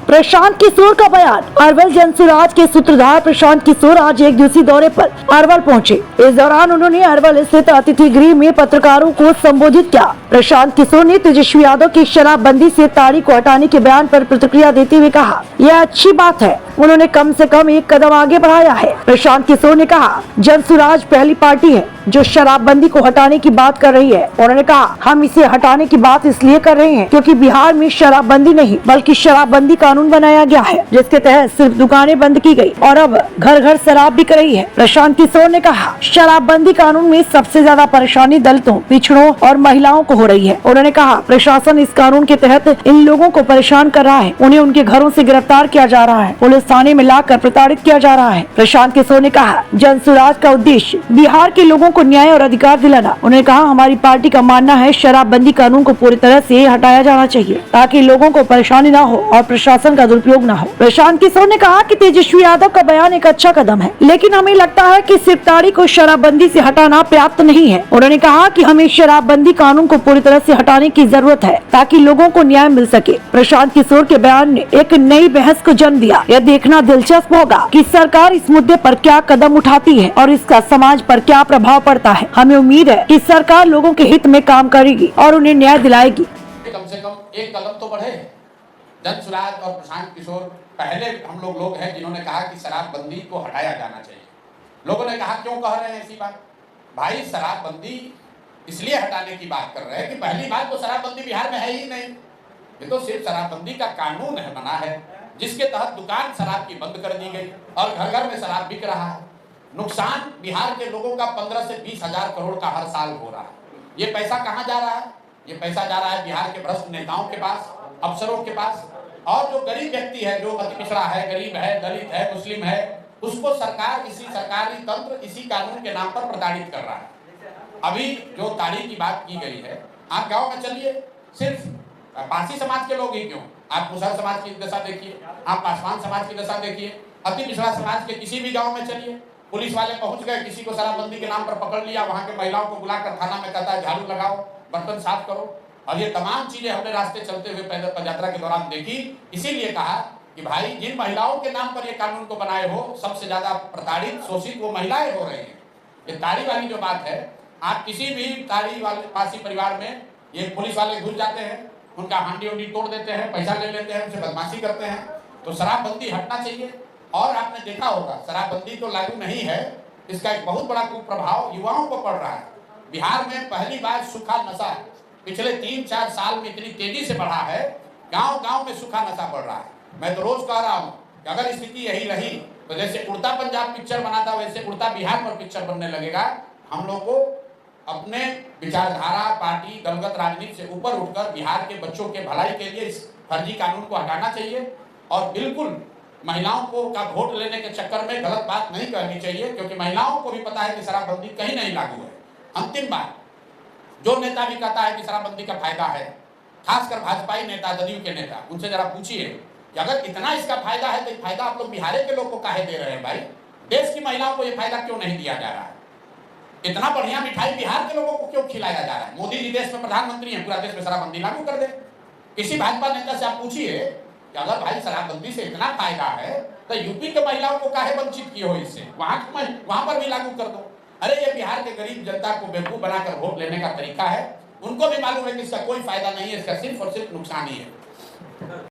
प्रशांत किशोर का बयान। अरवल जनसुराज के सूत्रधार प्रशांत किशोर आज एक दिवसीय दौरे पर अरवल पहुंचे। इस दौरान उन्होंने अरवल स्थित अतिथि गृह में पत्रकारों को संबोधित किया। प्रशांत किशोर ने तेजस्वी यादव की शराबबंदी से ताड़ी को हटाने के बयान पर प्रतिक्रिया देते हुए कहा, यह अच्छी बात है, उन्होंने कम से कम एक कदम आगे बढ़ाया है। प्रशांत किशोर ने कहा, जनसुराज पहली पार्टी है जो शराबबंदी को हटाने की बात कर रही है। उन्होंने कहा, हम इसे हटाने की बात इसलिए कर रहे हैं क्योंकि बिहार में शराबबंदी नहीं बल्कि शराबबंदी कानून बनाया गया है, जिसके तहत सिर्फ दुकानें बंद की गई और अब घर घर शराब बिक रही है। प्रशांत किशोर ने कहा, शराबबंदी कानून में सबसे ज्यादा परेशानी दलितों, पिछड़ों और महिलाओं को हो रही है। उन्होंने कहा, प्रशासन इस कानून के तहत इन लोगों को परेशान कर रहा है, उन्हें उनके घरों से गिरफ्तार किया जा रहा है, पुलिस थाने में लाकर प्रताड़ित किया जा रहा है। प्रशांत किशोर ने कहा, जनसुराज का उद्देश्य बिहार के लोगों को न्याय और अधिकार दिलाना। उन्होंने कहा, हमारी पार्टी का मानना है शराबबंदी कानून को पूरी तरह से हटाया जाना चाहिए ताकि लोगों को परेशानी न हो और प्रशासन का दुरुपयोग न हो। प्रशांत किशोर ने कहा कि तेजस्वी यादव का बयान एक अच्छा कदम है, लेकिन हमें लगता है कि सिर्फ ताड़ी को शराबबंदी से हटाना पर्याप्त नहीं है। उन्होंने कहा कि हमें शराबबंदी कानून को पूरी तरह से हटाने की जरूरत है ताकि लोगों को न्याय मिल सके। प्रशांत किशोर के बयान ने एक नई बहस को जन्म दिया। यह देखना दिलचस्प होगा कि सरकार इस मुद्दे पर क्या कदम उठाती है और इसका समाज पर क्या प्रभाव पड़ता है। हमें उम्मीद है कि सरकार लोगों के हित में काम करेगी और उन्हें न्याय दिलाएगी। कम से कम एक कदम तो बढ़े। जनसुराज और प्रशांत किशोर पहले हम लोग हैं जिन्होंने कहा कि शराबबंदी को हटाया जाना चाहिए। लोगों ने कहा, क्यों कह रहे हैं ऐसी बात? भाई, शराबबंदी इसलिए हटाने की बात कर रहे हैं कि पहली बात तो शराबबंदी बिहार में है ही नहीं। ये तो सिर्फ शराबबंदी का कानून है, बना है, जिसके तहत दुकान शराब की बंद कर दी गई और घर घर में शराब बिक रहा है। नुकसान बिहार के लोगों का 15 से 20 हजार करोड़ का हर साल हो रहा है। ये पैसा कहाँ जा रहा है? ये पैसा जा रहा है बिहार के भ्रष्ट नेताओं के पास, अफसरों के पास, और जो गरीब व्यक्ति है, जो अति पिछड़ा है, गरीब है, दलित है, मुस्लिम है, उसको सरकार इसी सरकारी तंत्र इसी कानून के नाम पर प्रताड़ित कर रहा है। अभी जो ताड़ी की बात की गई है, आप गाँव में चलिए, सिर्फ पारसी समाज के लोग ही क्यों, आप मुसहर समाज की दशा देखिए, आप पासवान समाज की दशा देखिए, अति पिछड़ा समाज के किसी भी गाँव में चलिए, पुलिस वाले पहुंच गए, किसी को शराबबंदी के नाम पर पकड़ लिया, वहां के महिलाओं को बुलाकर थाना में कहता है झाड़ू लगाओ, बर्तन साफ करो। और ये तमाम चीजें हमने रास्ते चलते हुए पैदल पदयात्रा के दौरान देखी। इसीलिए कहा कि भाई, जिन महिलाओं के नाम पर ये कानून को बनाए हो, सबसे ज्यादा प्रताड़ित, शोषित वो महिलाएं हो रही हैं। ये ताड़ी वाली जो बात है, आप किसी भी ताड़ी वाले पासी परिवार में ये पुलिस वाले घुस जाते हैं, उनका हांडी उंडी तोड़ देते हैं, पैसा ले लेते हैं, उनसे बदमाशी करते हैं। तो शराबबंदी हटना चाहिए। और आपने देखा होगा, शराबबंदी तो लागू नहीं है, इसका एक बहुत बड़ा कुप्रभाव युवाओं को पड़ रहा है। बिहार में पहली बार सूखा नशा पिछले 3-4 साल में इतनी तेजी से बढ़ा है, गांव-गांव में सूखा नशा बढ़ रहा है। मैं तो रोज कह रहा हूं कि अगर स्थिति यही रही तो जैसे उड़ता पंजाब पिक्चर बना था, वैसे उड़ता बिहार पर पिक्चर बनने लगेगा। हम लोग को अपने विचारधारा, पार्टी, दलगत राजनीति से ऊपर उठकर बिहार के बच्चों के भलाई के लिए इस फर्जी कानून को हटाना चाहिए और बिल्कुल महिलाओं को का वोट लेने के चक्कर में गलत बात नहीं करनी चाहिए, क्योंकि महिलाओं को भी पता है कि शराबबंदी कहीं नहीं लागू है। अंतिम बात, जो नेता भी कहता है कि शराबबंदी का फायदा है, खासकर भाजपाई नेता, जदयू के नेता, उनसे जरा पूछिए कि अगर इतना इसका फायदा है तो फायदा आप लोग बिहार के लोग को काहे दे रहे हैं? भाई, देश की महिलाओं को यह फायदा क्यों नहीं दिया जा रहा है? इतना बढ़िया मिठाई बिहार के लोगों को क्यों खिलाया जा रहा है? मोदी जी देश में प्रधानमंत्री हैं, पूरा देश में शराबबंदी लागू कर दे। किसी भाजपा नेता से आप पूछिए कि अगर भाई शराबबंदी से इतना फायदा है तो यूपी के महिलाओं को काहे वंचित किए हो इससे, वहां पर भी लागू कर दो। अरे, ये बिहार के गरीब जनता को बेवकूफ बनाकर वोट लेने का तरीका है। उनको भी मालूम है कि इसका कोई फायदा नहीं है, इसका सिर्फ और सिर्फ नुकसान ही है।